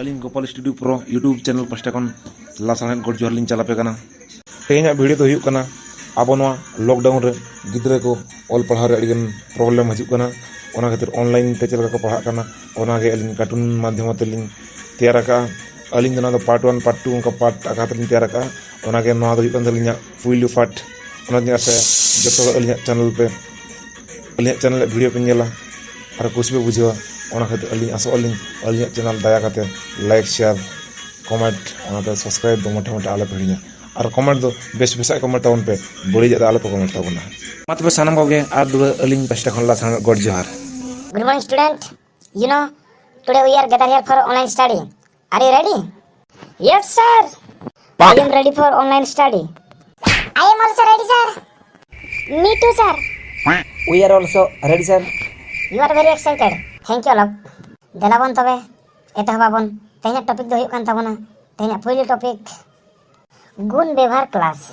अलिंग Gopal studio pro YouTube channel पास्टा खन लासाहेन गोड जोहर लिंग चलापे कना तेना वीडियो तो हुयुग कना आबो नोआ लॉकडाउन रे गिद्रे को ऑल पढ़ाव रे अडिगन प्रॉब्लम हजुग कना ओना खातिर ऑनलाइन ते चलका को पढ़ा कना ओना गे अलिंग कार्टून माध्यम ते लिंग तैयार का अलिंग ना पार्ट 1 पार्ट 2 का पार्ट आका ते लिंग तैयार का ओना गे नोआ दो हुयुग कन लिंग फुइलु पार्ट ओना दिया से जतो अलिंग चैनल पे अलिंग चैनल वीडियो पे नेला और कुछ भी बुझवा ओना खातिर अलिंग आसो अलिंग चैनल दया करते लाइक शेयर कमेंट ओना सब्सक्राइब दो मोटे मोटे आले पढ़िया और कमेंट दो बेस बेसा कमेंट ताउन पे बड़ी ज्यादा आले comment ताउना मातबे सानाम Koge are Dubey अलिंग pasta खन लासांग गॉड जोहार Good morning, student. You know, today we are gathered here for online study. Are you ready? Yes, sir. I am ready for online study. I am also ready, sir. Me too, sir. We are also ready, sir. You are very excited. Thank you, love. Delabon tobe, etahbabon. Tehnya topic do huyuk kan tabona. Tehnya puyli topic. Gun bebar class.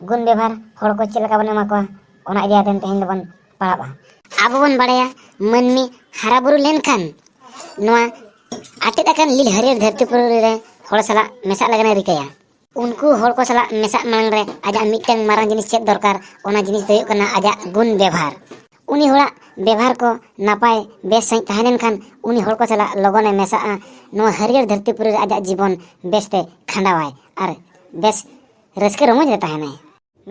Gun bebar hor ko chilaka bone makwa. Ona idea den tehnya bon pahaba. Abo bon badaya manmi haraburu lenkhan noa atet akan lil harir dharti puri re hor sala mesa lagana rikaya unku hor ko sala mesa mang re aja miteng marang jinis chet dorkar ona jinis do huyuk kana aja gun bebhar uni hora bebhar ko napai bes sain tahanen khan uni hor ko sala logone mesa no harir dharti puri re aja jibon beste khandawai ar bes raske romoj re tahane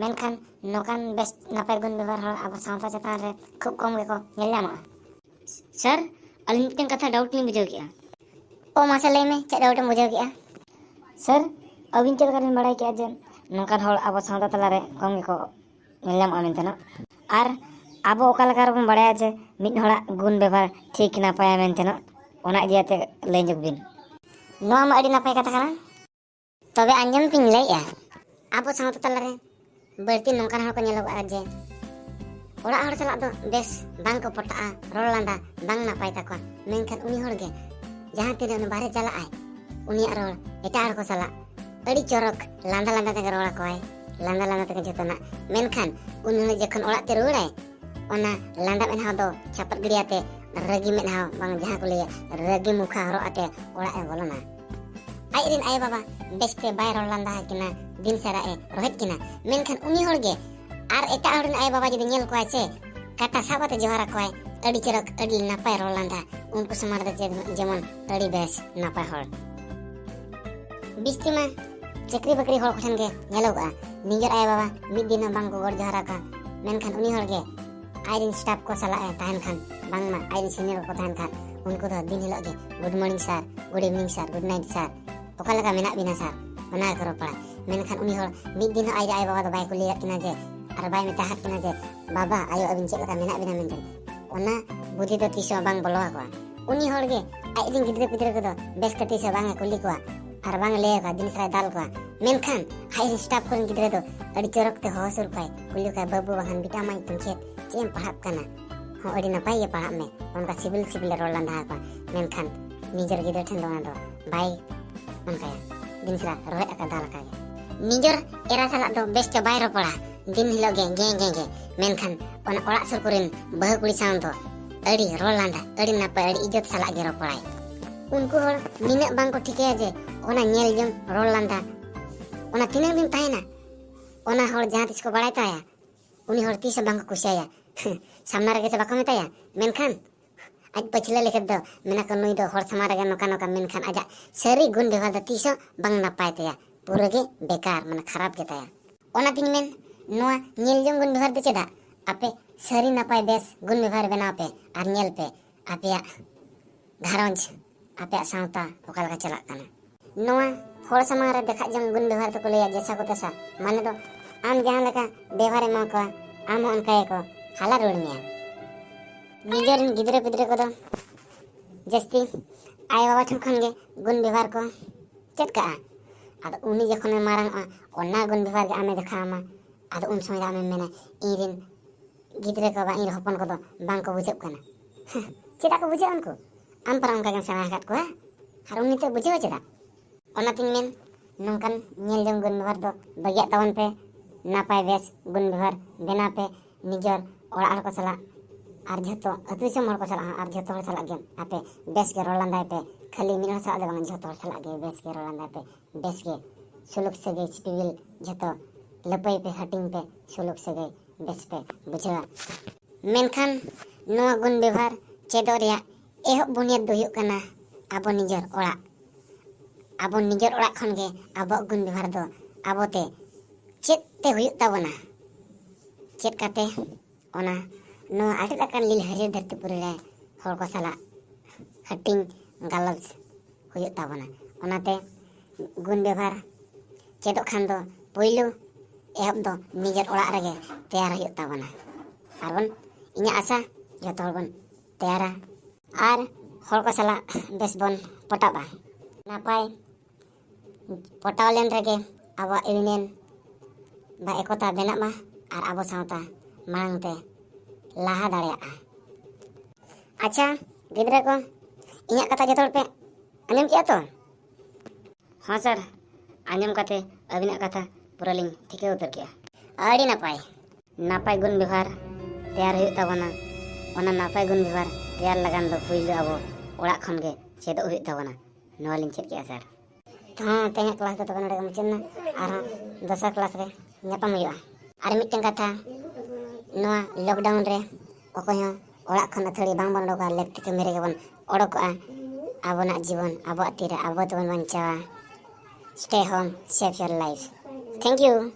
menkan nokan best napai gun bebar hor abo sawta chetan re khub kom ge ko nyel nyama sir alin ten katha doubt ni bujau kiya o masa lay me che doubt bujau kiya sir abin chel karin badai kiya je nokan hor abo sawta tala re kom ge ko nyel nyama mentena ar abo okala kar bon badai je mid hora gun bebar thik napai mentena ona idiate lay jog bin no ma adi napai kata kana tobe anjam pin lay ya abo sawta tala re berarti nongkan hal ko nyeloga aja ora hor salak do bes bang ko pota rol landa bang napai takwa menkan uni hor ge jahan tine ne bare jala ai uni rol eta hor ko salak adi corok landa te rola ko ai landa te jotona menkan uni jekhan orak te rurai ona landa men ha do chapat gediate ragi men ha bang jahan ko liya ragi mukha horo ate orak e bolona ai rin ai baba beste bay rol landa kina दिन सारा ए रोहित किना मेनखान उनी होड़गे are एटा होड़न आय बाबा जदि nail कोय छे काटा साबाते जोहारा कोय अडी चरक अडी नापाय रोलांदा उनको समार दे जेमन अडी बेस नापाय होड़ बिस्तिमा चक्री बकरी होड़ खन के नेलोगा निजर आय बाबा मिद दिन बांग को गोड़ जोहारा का मेनखान उनी होड़गे आइरिन स्टाफ को सला ए ताहन खान बांग मा आइरिन सीनियर को ताहन खान उनको तो दिन हिलोगे good morning sir good evening sir good night sir ओका लगा मेना बिना सर ओना करो पड़ा मेनखान उनी हर मिद दिन आय आय बाबा बाय को लिया किना जे आर बाय मेता हात किना जे बाबा आयो अबिन चेक लगा मेना बिना मेनते ओना बुद्धि तो तीसो बांग बोलो को उनी हर गे आय दिन गिद्रे पिद्रे को बेस कति से बांग कुली को आर बांग ले का दिन सराय दाल को मेनखान आय स्टाफ को गिद्रे तो अडी चरक ते होसुर पाय कुली का बाबू बहन बिटा माई तुम खेत चेम पढ़ाप कना हो अडी ना पाय ये पढ़ाप में उनका सिविल रोलांदा को मेनखान निजर गिद्रे ठन दोना दो बाय उनका दिन सरा रोहे का दाल का निजर एरा साला दो बेस्ट बाय रोपड़ा दिन हिलो गे मेनखान ओना ओड़ा सुर कुरिन बह कुड़ी साउंड दो अड़ी रोलांदा अड़ी नापा अड़ी इज्जत साला गे रोपड़ाय उनको हर निने बांग को ठिके जे ओना नेल जम रोलांदा ओना तिने दिन तायना ओना हर जहां तिस को बड़ाय ताया उनी हर तिस बांग को कुसिया सामना रे से बाको मेताया मेनखान आज पछले लेखत दो मेना को नुई दो हर समारे गे नोका मेनखान आजा सरी गुण व्यवहार द तिस बांग नापाय ताया पूरा गे बेकार मन खराब के ताया ओना तिन मेन नोआ नेल जम गुण व्यवहार दे चेदा आपे सरी नापाय बेस गुण व्यवहार बना पे आर नेल पे आपया घरंज आपया सावता ओका लगा चला काना नोआ होड़ समां रे देखा जम गुण व्यवहार तो को लेया जैसा को तैसा माने दो आम जहां लगा व्यवहार मा को आम उनका को हाला रोड मिया निजर गिदरे पिदरे को दो जस्ती आय बाबा ठन खन गे गुण व्यवहार को चेत का आद उनी जखन मारंग ओना गुण व्यवहार के आमे देखामा आद उन समय आमे मेना इरिन गिदरे को बा इन हपन को दो बांग को बुझे कना चेदा को बुझे उनको आम पर उनका गन समय हाट को हार उनी तो बुझे चेदा ओना तिन मेन नोंकन नेल जम गुण व्यवहार दो बगिया तावन पे नापाय बेस गुण व्यवहार बेना पे निजर ओड़ा को सला ᱟᱨ ᱡᱷᱚᱛᱚ ᱟᱹᱛᱩ ᱫᱤᱥᱚᱢ ᱦᱚᱲ ᱠᱚ ᱥᱟᱞᱟᱜ ᱦᱚᱸ ᱟᱨ ᱡᱷᱚᱛᱚ ᱦᱚᱲ ᱥᱟᱞᱟᱜ ᱜᱮ ᱟᱯᱮ ᱵᱮᱥ ᱜᱮ ᱨᱚᱲ ᱞᱟᱸᱫᱟᱭ ᱯᱮ, ᱠᱷᱟᱹᱞᱤ ᱢᱤᱫ ᱦᱚᱲ ᱥᱟᱞᱟᱜ ᱫᱚ ᱵᱟᱝ, ᱡᱷᱚᱛᱚ ᱦᱚᱲ ᱥᱟᱞᱟᱜ ᱜᱮ ᱵᱮᱥ ᱜᱮ ᱨᱚᱲ ᱞᱟᱸᱫᱟᱭ ᱯᱮ, ᱵᱮᱥ ᱜᱮ ᱥᱩᱞᱩᱠ ᱥᱟᱹᱜᱟᱹᱭ ᱪᱤᱯᱤᱵᱤᱞ ᱡᱷᱚᱛᱚ ᱞᱟᱹᱯᱟᱹᱭ ᱯᱮ, ᱦᱟᱹᱴᱤᱧ ᱯᱮ, ᱥᱩᱞᱩᱠ ᱥᱟᱹᱜᱟᱹᱭ ᱵᱮᱥ ᱯᱮ ᱵᱩᱡᱷᱟᱹᱣᱟ᱾ ᱢᱮᱱᱠᱷᱟन ᱱᱚᱣᱟ ᱜᱩᱱ ᱵᱮᱵᱚᱦᱟᱨ ᱪᱮᱫᱚᱜ ᱨᱮᱭᱟᱜ ᱮᱦᱚᱵ ᱵᱩᱱᱤᱭᱟᱹᱫ ᱫᱚ ᱦᱩᱭᱩᱜ ᱠᱟᱱᱟ ᱟᱵᱚ ᱱᱤᱡᱮᱨ ᱚᱲᱟᱜ᱾ ᱟᱵᱚ ᱱᱤᱡᱮᱨ ᱚᱲᱟᱜ ᱠᱷᱚᱱ ᱜᱮ ᱟᱵᱚᱣᱟᱜ ᱜᱩᱱ ᱵᱮᱵᱚᱦᱟর ᱫᱚ ᱟᱵᱚᱛᱮ ᱪᱮᱫ ᱛᱮ ᱦᱩᱭᱩᱜ ᱛᱟᱵᱚᱱᱟ, ᱪᱮᱫ ᱠᱟᱛᱮ ᱚᱱᱟ ᱱᱚᱣᱟ ᱟᱹᱰᱤ ᱞᱮᱠᱟᱱ ᱞᱤᱞ ᱦᱟᱹᱨᱭᱟᱹᱲ ᱫᱷᱟᱹᱨᱛᱤ ᱯᱩᱨᱤ ᱨᱮ ᱦᱚᱲ ᱠᱚ ᱥᱟᱞᱟᱜ ᱦᱟᱹᱴᱤᱧ ᱜᱟᱞᱚᱪ ᱦᱩᱭᱩᱜ ᱛᱟᱵᱚᱱᱟ᱾ ᱚᱱᱟᱛᱮ ᱜᱩᱱ ᱵᱮᱵᱚᱦᱟর ᱪᱮᱫᱚᱜ ᱠᱷᱟᱱ ᱫᱚ ᱯᱳᱭᱞᱳ ᱮᱦᱚᱵ ᱫᱚ ᱱᱤᱡᱮᱨ ᱚᱲᱟᱜ ᱨᱮᱜᱮ ᱛᱮᱭᱟᱨ ᱦᱩᱭᱩᱜ ᱛᱟᱵᱚᱱᱟ᱾ ᱟᱨᱵᱚᱱ ᱤᱧᱟᱹᱜ ᱟᱥᱟ ᱡᱚᱛᱚ ᱦᱚᱲ ᱵᱚᱱ ᱛᱮᱭᱟᱨᱟ ᱟᱨ ᱦᱚᱲ ᱠᱚ ᱥᱟᱞᱟᱜ ᱵᱮᱥ ᱵᱚᱱ ᱯᱚᱴᱟᱜᱼᱟ᱾ ᱱᱟᱯᱟᱭ ᱯᱚᱴᱟᱣ ᱞᱮᱱ ᱨᱮᱜᱮ ᱟᱵᱚᱣᱟᱜ ᱤউᱱᱤᱭᱚᱱ ᱵᱟ ᱮᱠᱚᱛᱟ ᱵᱮᱱᱟᱜ ᱢᱟ ᱟᱨ ᱟᱵᱚ ᱥᱟᱶᱛᱟ ᱢᱟᱲᱟᱝ ᱛᱮ ᱞᱟᱦᱟ ᱫᱟᱲᱮᱭᱟᱜᱼᱟ᱾ ᱟᱪᱪᱷᱟ ᱜᱤᱫᱽᱨᱟᱹ ᱠᱚ, ᱤᱧᱟᱹᱜ ᱠᱟᱛᱷᱟ ᱡᱚᱛᱚ ᱦᱚᱲ ᱯᱮ ᱟᱸᱡᱚᱢ ᱠᱮᱜᱼᱟ ᱛᱚ? ᱦᱚᱸ ᱥᱟᱨ, ᱟᱸᱡᱚᱢ ᱠᱟᱛᱮ ᱟᱹᱵᱤᱱᱟᱜ ᱠᱟᱛᱷᱟ ᱯᱩᱨᱟᱹ ᱞᱤᱧ ᱴᱷᱤᱠᱟᱹ ᱩᱛᱟᱹᱨ ᱠᱮᱜᱼᱟ᱾ ᱟᱹᱰᱤ ᱱᱟᱯᱟᱭ, ᱱᱟᱯᱟᱭ ᱜᱩᱱ ᱵᱮᱵᱚᱦᱟর ᱛᱮᱭᱟᱨ ᱦᱩᱭᱩᱜ ᱛᱟᱵᱚᱱᱟ᱾ ᱚᱱᱟ ᱱᱟᱯᱟᱭ ᱜᱩᱱ ᱵᱮᱵᱚᱦᱟর ᱛᱮᱭᱟᱨ ᱞᱟᱜᱟᱱ ᱫᱚ ᱯᱳᱭᱞᱳ ᱟᱵᱚ ᱚᱲᱟᱜ ᱠᱷᱚᱱ ᱜᱮ ᱪᱮᱫᱚᱜ ᱦᱩᱭᱩᱜ ᱛᱟᱵᱚᱱᱟ᱾ ᱱᱚᱣᱟ ᱞᱤᱧ ᱪᱮᱫ ᱠᱮᱜᱼᱟ ᱥᱟᱨ᱾ ᱦᱚᱸ ᱛᱮᱦᱮᱧᱟᱜ ᱠᱞᱟᱥ ᱫᱚ ᱛᱚᱵᱮ ᱱᱚᱰᱮ ᱜᱮ ᱢᱩᱪᱟᱹᱫ ᱮᱱᱟ, ᱟᱨᱦᱚᱸ ᱫᱚᱥᱟᱨ ᱠᱞᱟᱥ ᱨᱮ ᱧᱟᱯᱟᱢ ᱦᱩᱭᱩᱜᱼᱟ᱾ ᱟᱨ ᱢᱤᱫᱴᱮᱱ ᱠᱟᱛᱷᱟ, ᱱᱚᱣᱟ ᱞᱚᱠᱰᱟᱣᱩᱱ ᱨᱮ ᱚᱠᱚᱭ ᱦᱚᱸ ᱚᱲᱟᱜ ᱠᱷᱚᱱ ᱟᱹᱛᱷᱟᱹᱲᱤ ᱵᱟᱝᱵᱚᱱ ᱚᱰᱚᱠᱚᱜᱼᱟ, ᱞᱟᱹᱠᱛᱤ ᱠᱟᱹᱢᱤ ᱨᱮᱜᱮ ᱵᱚᱱ ᱚᱰᱚᱠᱚᱜᱼᱟ᱾ ᱟᱵᱚᱱᱟᱜ ᱡᱤᱵᱚᱱ ᱟᱵᱚᱣᱟᱜ ᱛᱤᱨᱮ ᱟᱵᱚ ᱛᱮᱵᱚᱱ ᱵᱟᱧᱪᱟᱣᱟ᱾ Stay home, save your life. Thank you.